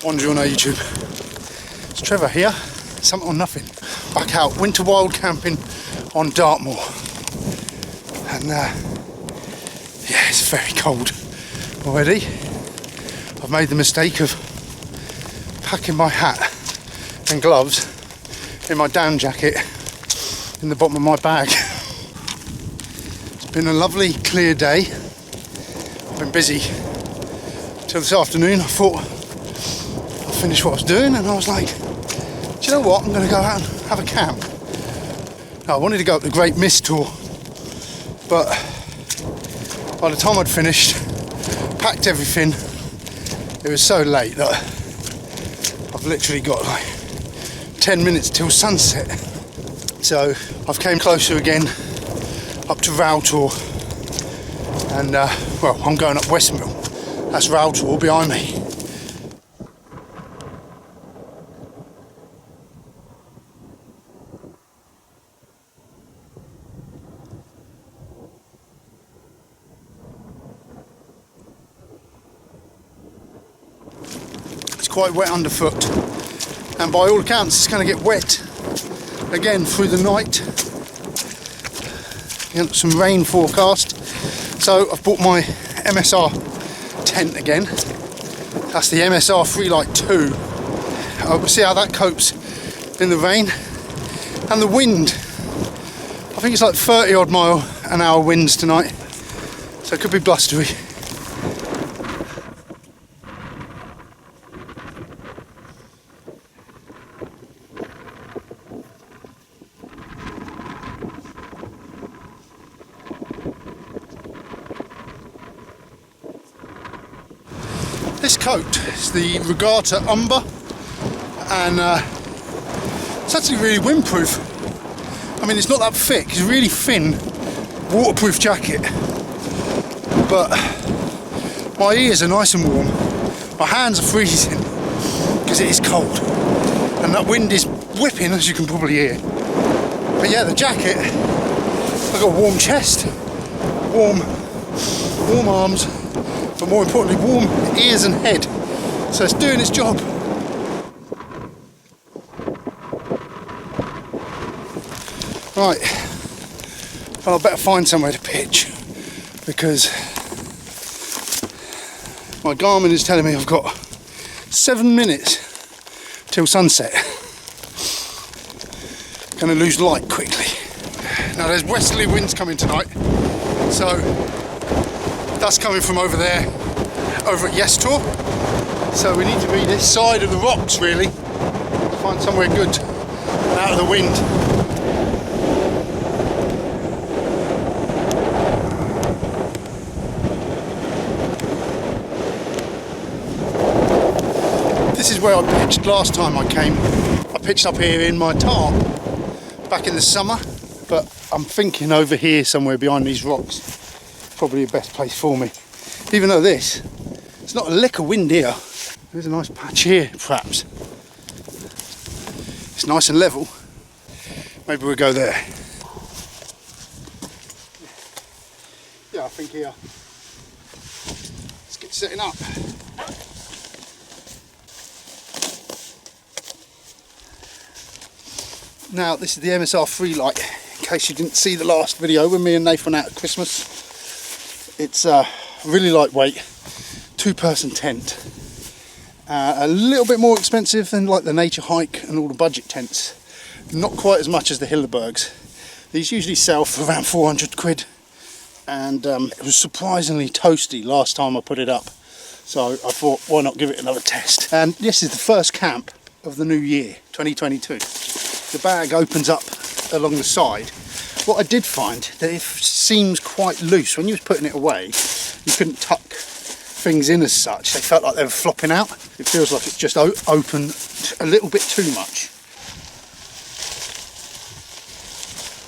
Wandering on YouTube. It's Trevor here, something or nothing. Back out, winter wild camping on Dartmoor. And yeah, it's very cold already. I've made the mistake of packing my hat and gloves in my down jacket in the bottom of my bag. It's been a lovely clear day. I've been busy till this afternoon. I thought I'd finish what I was doing and I was like, do you know what, I'm going to go out and have a camp. Now, I wanted to go up the Great Mist Tor, but by the time I'd finished, packed everything, it was so late that I've literally got like 10 minutes till sunset. So I've came closer again up to Litre Tor, and well, I'm going up West Mill. That's Litre Tor behind me. It's quite wet underfoot, and by all accounts it's going to get wet again through the night. Some rain forecast, so I've bought my MSR tent again. That's the MSR Freelite 2. We'll see how that copes in the rain and the wind. I think it's like 30 odd mile an hour winds tonight, so it could be blustery. This coat is the Regatta Umber, and it's actually really windproof. I mean, it's not that thick, it's a really thin waterproof jacket, but my ears are nice and warm, my hands are freezing because it is cold, and that wind is whipping, as you can probably hear. But yeah, the jacket, I've got a warm chest, warm arms, but more importantly, warm ears and head. So it's doing its job. Right, well, I better find somewhere to pitch, because my Garmin is telling me I've got 7 minutes till sunset. Gonna lose light quickly. Now there's westerly winds coming tonight, so that's coming from over there, over at Yes Tor. So we need to be this side of the rocks really, to find somewhere good and out of the wind. This is where I pitched last time I came. I pitched up here in my tarp back in the summer, but I'm thinking over here somewhere behind these rocks probably the best place for me. Even though it's not a lick of wind here. There's a nice patch here, perhaps. It's nice and level. Maybe we'll go there. Yeah, I think here. Let's get setting up. Now, this is the MSR Freelite, in case you didn't see the last video with me and Nathan out at Christmas. It's really lightweight, 2-person tent. A little bit more expensive than like the Nature Hike and all the budget tents. Not quite as much as the Hillebergs. These usually sell for around 400 quid. And it was surprisingly toasty last time I put it up. So I thought, why not give it another test? And this is the first camp of the new year, 2022. The bag opens up along the side. What I did find, that it seems quite loose. When you was putting it away, you couldn't tuck things in as such. They felt like they were flopping out. It feels like it's just open a little bit too much.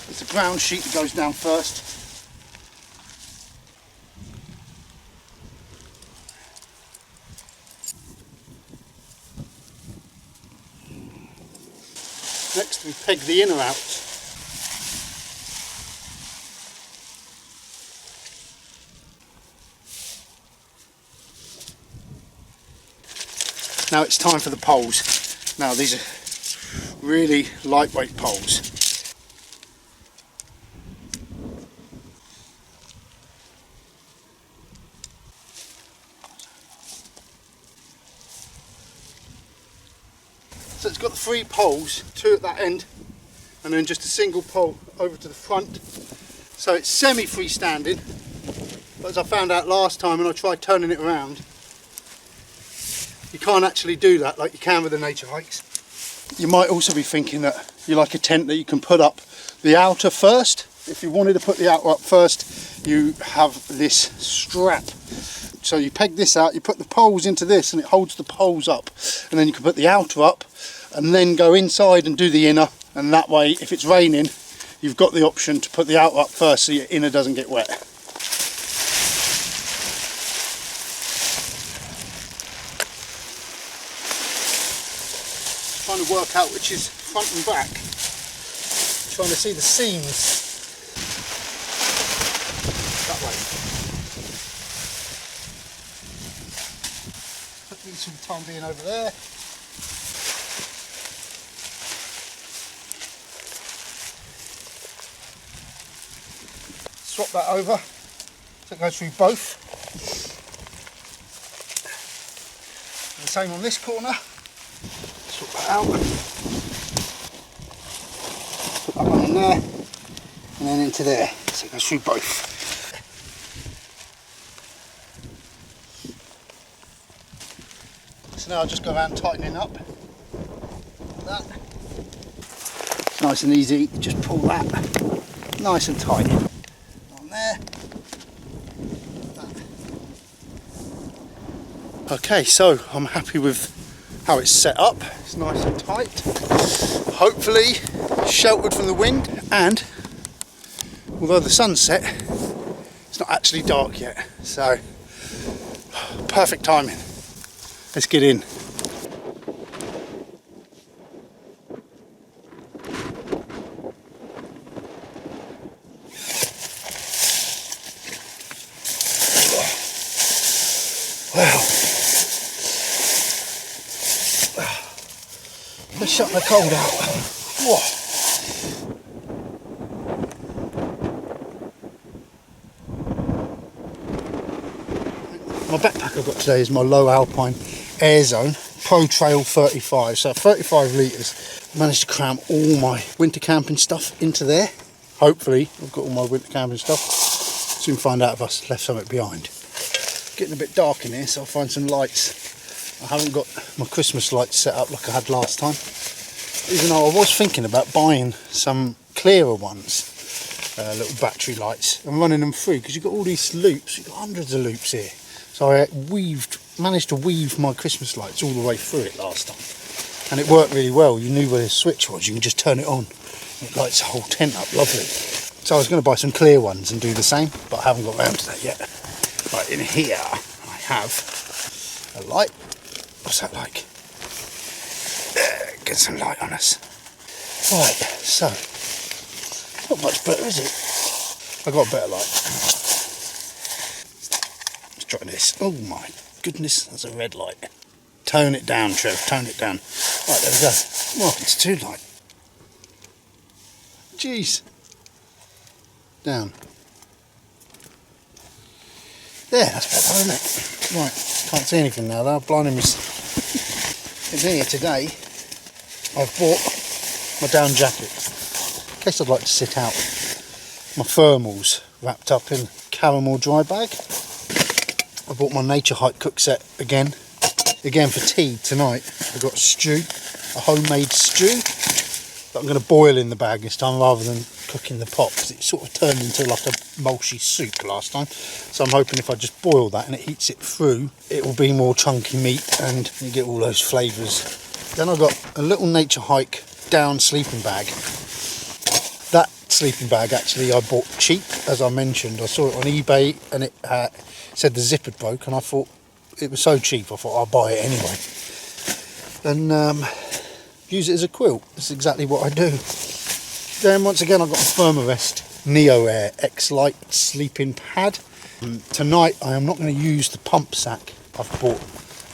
There's a ground sheet that goes down first. Next we peg the inner out. Now it's time for the poles. Now these are really lightweight poles. So it's got the 3 poles, 2 at that end, and then just a single pole over to the front. So it's semi-freestanding, but as I found out last time when I tried turning it around, you can't actually do that like you can with the nature hikes. You might also be thinking that you like a tent that you can put up the outer first. If you wanted to put the outer up first, you have this strap. So you peg this out, you put the poles into this and it holds the poles up, and then you can put the outer up and then go inside and do the inner, and that way if it's raining you've got the option to put the outer up first so your inner doesn't get wet. Trying to work out which is front and back, trying to see the seams. That way. Put these for the time being over there. Swap that over so it goes through both. And the same on this corner. Swap that out. Put that one in there and then into there so it goes through both. So now I'll just go around tightening up like that. It's nice and easy, just pull that nice and tight on there. Okay, so I'm happy with how it's set up. It's nice and tight, hopefully sheltered from the wind, and although the sun's set, it's not actually dark yet, so perfect timing. Let's get in. Wow. Let's shut the cold out. Whoa. My backpack I've got today is my Lowe Apline Air Zone Pro Trail 35, so 35 litres. Managed to cram all my winter camping stuff into there. Hopefully I've got all my winter camping stuff. Soon find out if I left something behind. Getting a bit dark in here, so I'll find some lights. I haven't got my Christmas lights set up like I had last time, even though I was thinking about buying some clearer ones, little battery lights, and running them through, because you've got all these loops, you've got hundreds of loops here. So I managed to weave my Christmas lights all the way through it last time, and it worked really well. You knew where the switch was, you can just turn it on, it lights the whole tent up lovely. So I was going to buy some clear ones and do the same, but I haven't got around to that yet. Right, in here I have a light. What's that like? Get some light on us. Right, so not much better, is it? I got a better light. Let's try this. Oh my goodness, that's a red light. Tone it down, Trev, tone it down. Right, there we go. Oh, it's too light. Jeez. Down. There, that's better, isn't it? Right, can't see anything now though, blinding me. In here today, I've bought my down jacket, in case I'd like to sit out. My thermals wrapped up in caramel dry bag. I bought my nature hike cook set again for tea tonight. I've got a stew, a homemade stew that I'm going to boil in the bag this time rather than cook in the pot, because it sort of turned into like a mushy soup last time. So I'm hoping if I just boil that and it heats it through, it will be more chunky meat and you get all those flavours. Then I've got a little nature hike down sleeping bag. That sleeping bag actually I bought cheap, as I mentioned. I saw it on eBay and it said the zip had broke, and I thought it was so cheap I thought I'll buy it anyway and use it as a quilt. That's exactly what I do. Then once again I've got a Thermarest Neo Air X-Lite sleeping pad. Tonight I am not going to use the pump sack I've bought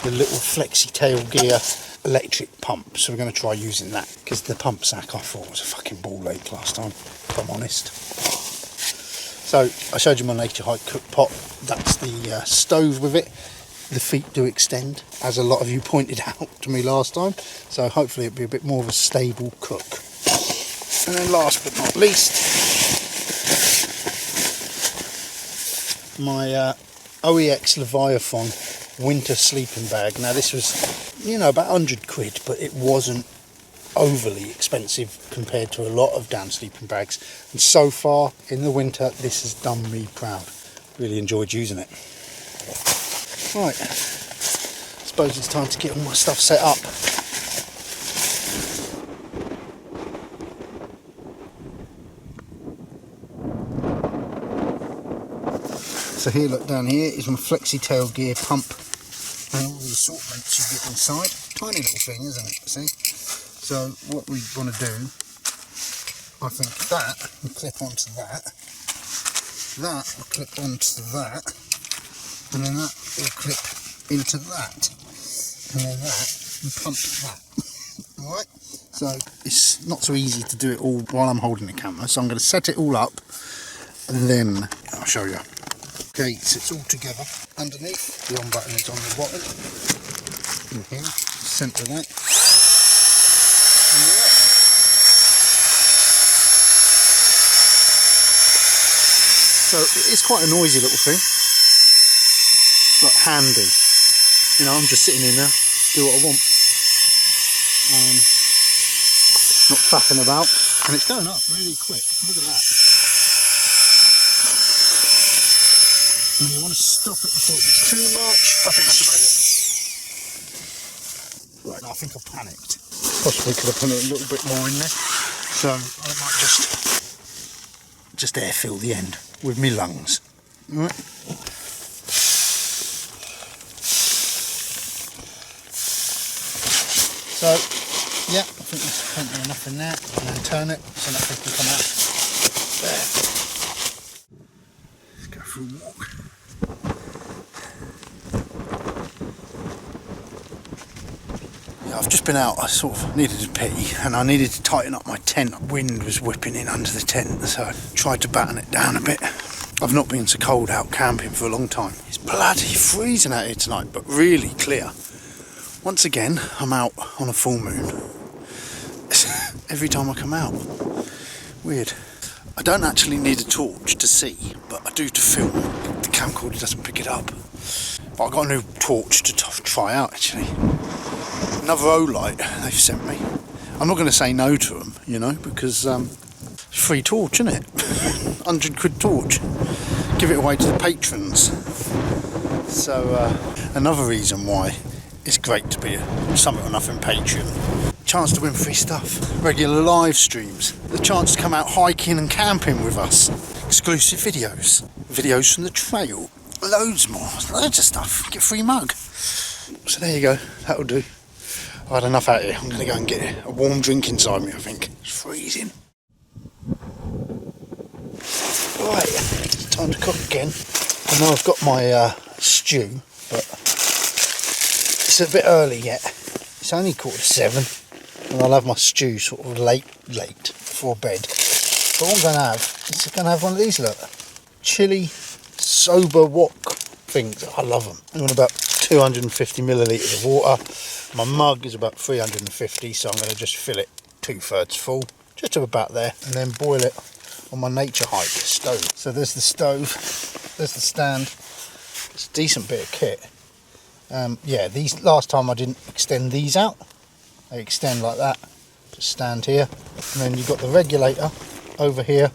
the little flexi tail gear electric pump, so we're going to try using that, because the pump sack I thought was a fucking ball ache last time, if I'm honest. So I showed you my Nature Hike cook pot. That's the stove with it. The feet do extend, as a lot of you pointed out to me last time, so hopefully it'll be a bit more of a stable cook. And then last but not least, my OEX Leviathan winter sleeping bag. Now this was, you know, about 100 quid, but it wasn't overly expensive compared to a lot of down sleeping bags, and so far in the winter this has done me proud. Really enjoyed using it. Right, I suppose it's time to get all my stuff set up. So here, look, down here is my flexi tail gear pump and all the assortments you get inside. Tiny little thing, isn't it? See? So what we want to do, I think that will clip onto that, that will clip onto that, and then that will clip into that, and then that will pump that. Alright, so it's not so easy to do it all while I'm holding the camera, so I'm going to set it all up and then I'll show you. Okay, so it's all together. Underneath, the on button is on the bottom, in here, centre that. So it's quite a noisy little thing, but handy. You know, I'm just sitting in there, do what I want. Not faffing about, and it's going up really quick. Look at that. And you want to stop it before it gets too much. I think that's about it. Right, I think I panicked. Possibly could have put a little bit more in there. So I might just air fill the end with me lungs. Alright. So, yeah, I think there's plenty enough in there. And then turn it so nothing can come out. There. Let's go for a walk. Yeah, I've just been out. I sort of needed to pee and I needed to tighten up my tent. Wind was whipping in under the tent, so I tried to batten it down a bit. I've not been so cold out camping for a long time. It's bloody freezing out here tonight, but really clear. Once again, I'm out on a full moon. Every time I come out. Weird. I don't actually need a torch to see, but I do to film. The camcorder doesn't pick it up. But I've got a new torch to try out, actually. Another O-light they've sent me. I'm not going to say no to them, you know, because free torch, isn't it? 100 quid torch. Give it away to the patrons. So another reason why it's great to be a Something or Nothing patron. Chance to win free stuff, regular live streams, the chance to come out hiking and camping with us, exclusive videos, videos from the trail, loads more, loads of stuff, get a free mug. So there you go, that'll do. I've had enough out here. I'm going to go and get a warm drink inside me, I think. It's freezing. Right, it's time to cook again. I know I've got my stew, but it's a bit early yet. It's only 7:15, and I'll have my stew sort of late before bed. But what I'm going to have one of these, look, chili soba wok things. I love them. I'm on about 250 millilitres of water. My mug is about 350, so I'm going to just fill it 2/3 full, just to about there, and then boil it on my Nature Hike stove. So there's the stove, there's the stand. It's a decent bit of kit. Yeah, these last time I didn't extend these out. They extend like that. Just stand here, and then you've got the regulator over here.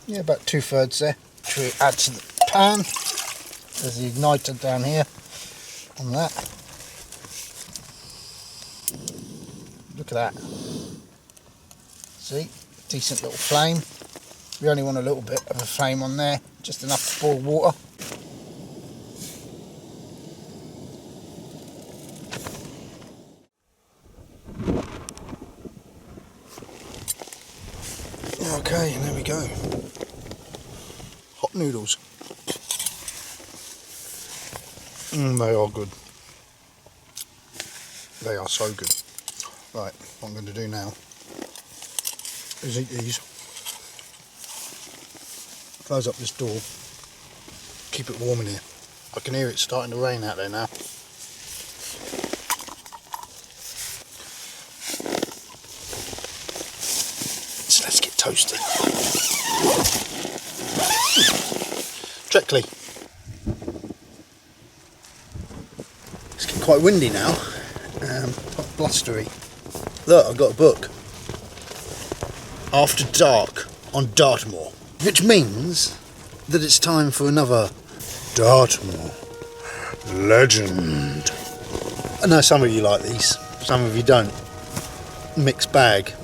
Yeah, about 2/3 there. Which we add to the pan. There's the igniter down here on that. Look at that. See, decent little flame. We only want a little bit of a flame on there, just enough to boil water. Okay, and there we go. Hot noodles. They are good. They are so good. Right, what I'm going to do now is eat these. Close up this door. Keep it warm in here. I can hear it starting to rain out there now. So let's get toasted. Directly. It's getting quite windy now. Quite blustery. Look, I've got a book. After Dark on Dartmoor. Which means that it's time for another Dartmoor Legend. I know some of you like these, some of you don't. Mixed bag.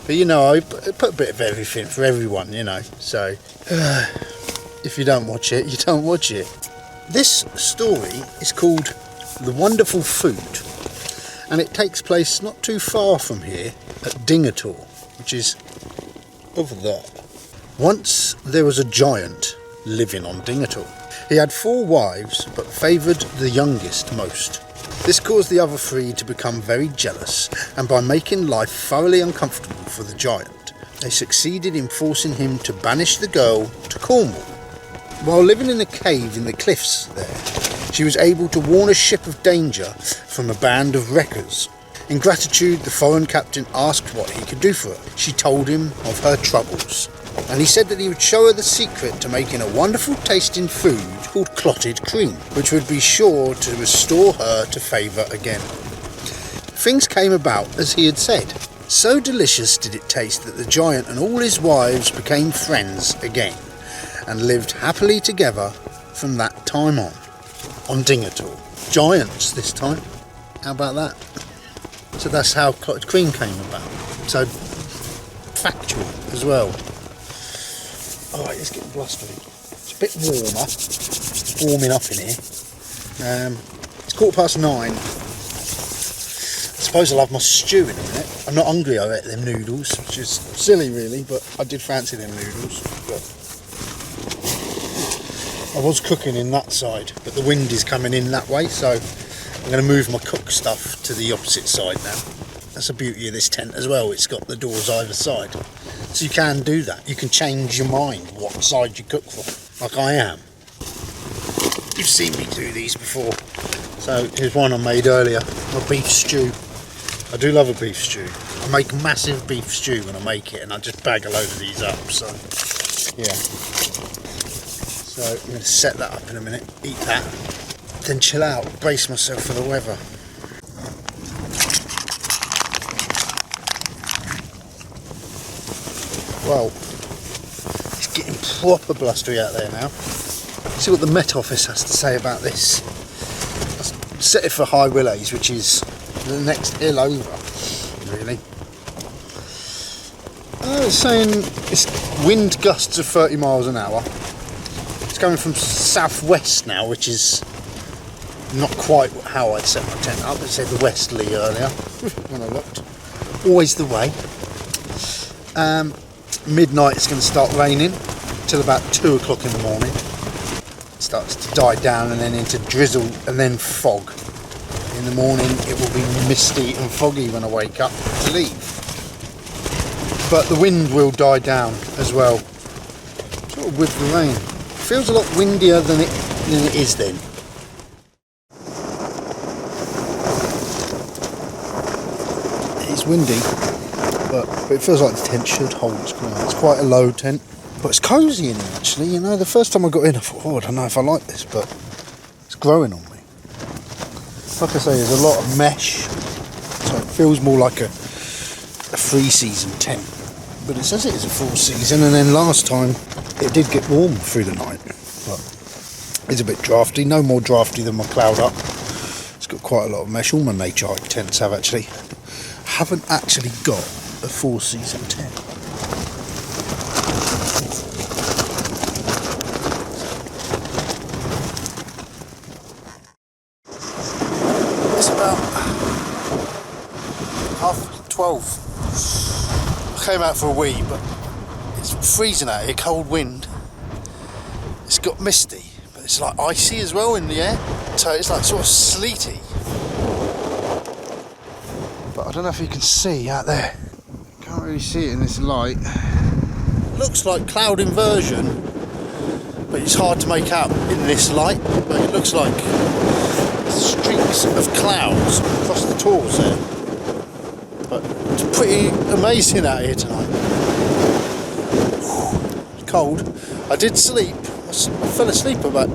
But you know, I put a bit of everything for everyone, you know. So, if you don't watch it, you don't watch it. This story is called The Wonderful Food. And it takes place not too far from here at Litre Lowe, which is over there. Once there was a giant living on Litre Lowe. He had 4 wives, but favoured the youngest most. This caused the other 3 to become very jealous, and by making life thoroughly uncomfortable for the giant, they succeeded in forcing him to banish the girl to Cornwall. While living in a cave in the cliffs there, she was able to warn a ship of danger from a band of wreckers. In gratitude, the foreign captain asked what he could do for her. She told him of her troubles, and he said that he would show her the secret to making a wonderful tasting food called clotted cream, which would be sure to restore her to favour again. Things came about as he had said. So delicious did it taste that the giant and all his wives became friends again, and lived happily together from that time on Litre Lowe. Giants this time. How about that? So that's how clotted cream came about. So factual as well. Alright, it's getting blustery. It's a bit warmer. It's warming up in here. It's 9:15. I suppose I'll have my stew in a minute. I'm not hungry, I ate them noodles, which is silly really, but I did fancy them noodles. But I was cooking in that side, but the wind is coming in that way, so I'm going to move my cook stuff to the opposite side now. That's the beauty of this tent as well, it's got the doors either side. So you can do that, you can change your mind what side you cook from, like I am. You've seen me do these before. So here's one I made earlier, my beef stew. I do love a beef stew. I make massive beef stew when I make it, and I just bag a load of these up, so yeah. So I'm going to set that up in a minute, eat that, then chill out, brace myself for the weather. Well, it's getting proper blustery out there now. Let's see what the Met Office has to say about this. I set it for high willows, which is the next hill over, really. It's saying it's wind gusts of 30 miles an hour. It's coming from southwest now, which is not quite how I'd set my tent up. It said the westerly earlier when I looked. Always the way. Midnight it's going to start raining till about 2 o'clock in the morning. It starts to die down and then into drizzle and then fog. In the morning it will be misty and foggy when I wake up to leave. But the wind will die down as well, sort of with the rain. It feels a lot windier than it is then. It's windy, but it feels like the tent should hold its ground. It's quite a low tent, but it's cosy in here actually. You know, the first time I got in I thought, oh, I don't know if I like this, but it's growing on me. Like I say, there's a lot of mesh, so it feels more like a 3-season tent. But it says it is a 4-season, and then last time it did get warm through the night, but it's a bit drafty, no more drafty than my cloud up. It's got quite a lot of mesh. All my nature hike tents have actually. Haven't actually got a 4-season tent. It's about 12:30. I came out for a wee, but it's freezing out here, cold wind. it's got misty, but it's like icy as well in the air, so it's like sort of sleety. But I don't know if you can see out there. Can't really see it in this light. Looks like cloud inversion, but it's hard to make out in this light. But it looks like streaks of clouds across the Tors there. But it's pretty amazing out here tonight. Cold. I did sleep. I fell asleep about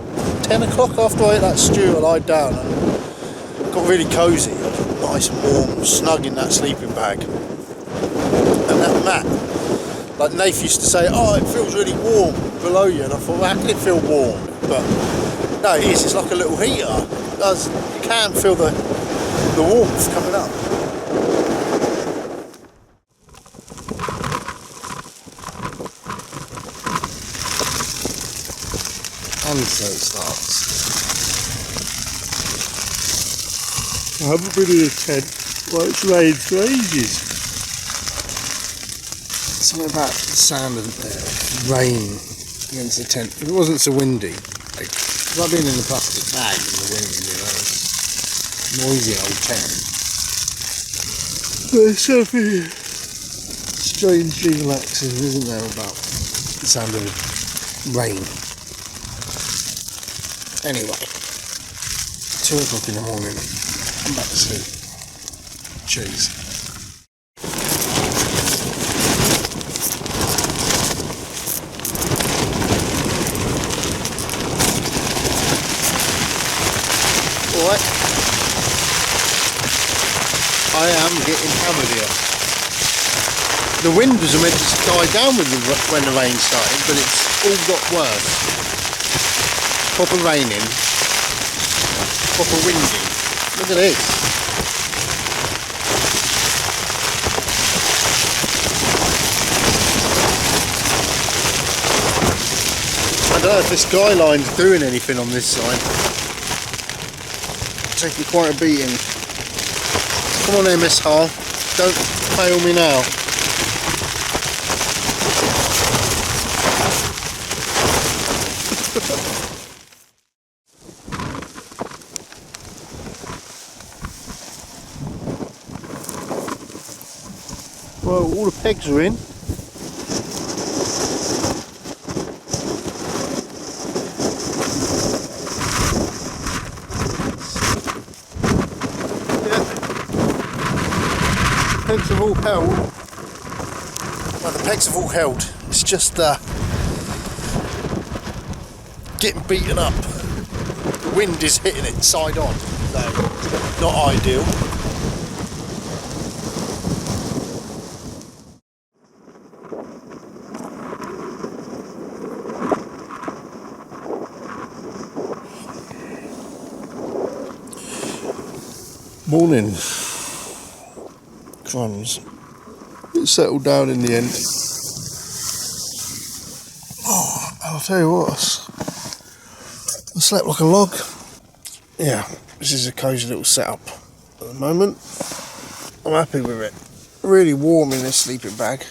10 o'clock after I ate that stew. I lied down and got really cosy. I was nice and warm, snug in that sleeping bag. And that mat, like Nath used to say, oh, it feels really warm below you, and I thought, well, how can it feel warm? But no, it is, it's like a little heater. It does, you can feel the warmth coming up. And so it starts. I haven't been in a tent while it's rained for ages. Something about the sound of rain against the tent. If it wasn't so windy, like being in the plastic bag in the wind, you know, noisy old tent. There's something strangely relaxing, isn't there, about the sound of rain. Anyway, 2 o'clock in the morning, I'm back to sleep. Cheers. Alright, I am getting hammered here. The wind was meant to die down when the rain started, but it's all got worse. Proper raining, proper winding. Look at this. I don't know if this skyline's doing anything on this side. Taking quite a beating. Come on MSR, don't fail me now. Well, all the pegs are in. Pegs have all held. Well, the pegs have all held. It's just getting beaten up. The wind is hitting it side on, so not ideal. Morning. Crumbs. It settled down in the end. Oh, I'll tell you what, I slept like a log. Yeah, this is a cosy little setup at the moment. I'm happy with it. Really warm in this sleeping bag.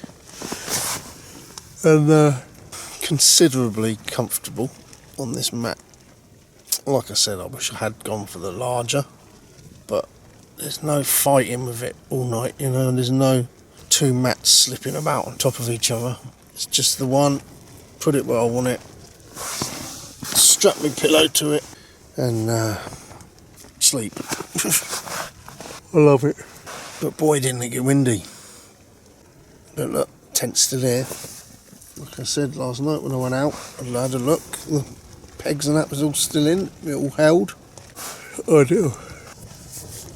And considerably comfortable on this mat. Like I said, I wish I had gone for the larger, but there's no fighting with it all night, you know, there's no two mats slipping about on top of each other. It's just the one, put it where I want it, strap my pillow to it, and sleep. I love it. But boy, didn't it get windy. But look, tent's still here. Like I said last night when I went out, I had a look, the pegs and that was all still in, it all held. I do.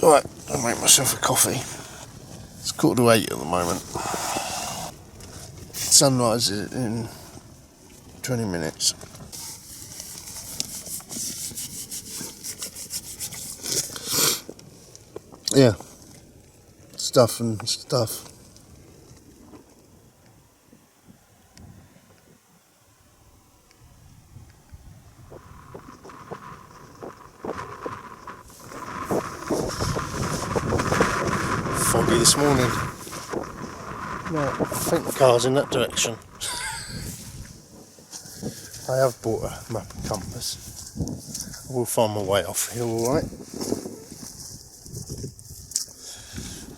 Right, I'll make myself a coffee. It's 7:45 at the moment. Sunrise is in 20 minutes. Yeah, stuff and stuff. Foggy this morning. Right, I think the car's in that direction. I have bought a map and compass. I will find my way off here, alright.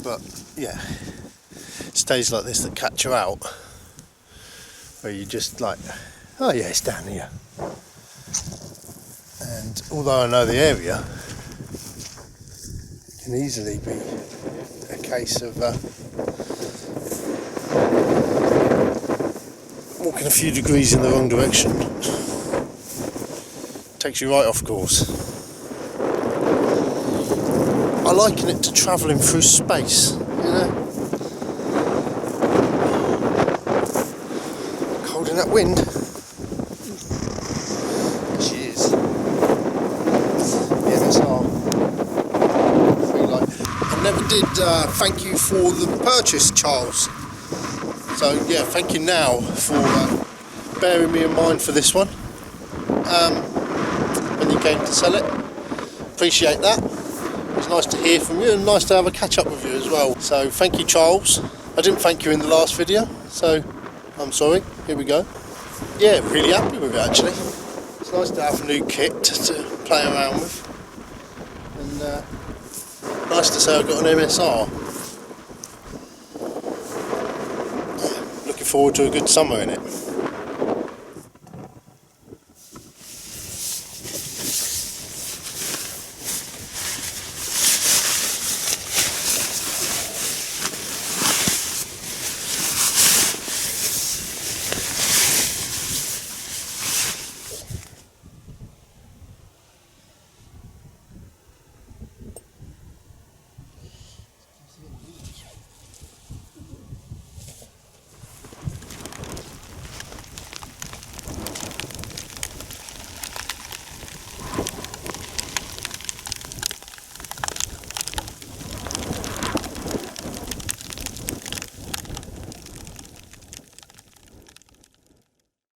But yeah, stays like this that catch you out, where you just like, oh yeah, it's down here. And although I know the area, it can easily be a case of walking a few degrees in the wrong direction. Takes you right off course. I liken it to travelling through space, you know. Cold in that wind. She is. The MSR Freelite. I never did thank you for the purchase, Charles. So yeah, thank you now for bearing me in mind for this one. When you came to sell it. Appreciate that. It's nice to hear from you and nice to have a catch up with you as well. So thank you, Charles. I didn't thank you in the last video, so I'm sorry. Here we go. Yeah, really happy with it actually. It's nice to have a new kit to play around with. And nice to say I've got an MSR. Looking forward to a good summer in it.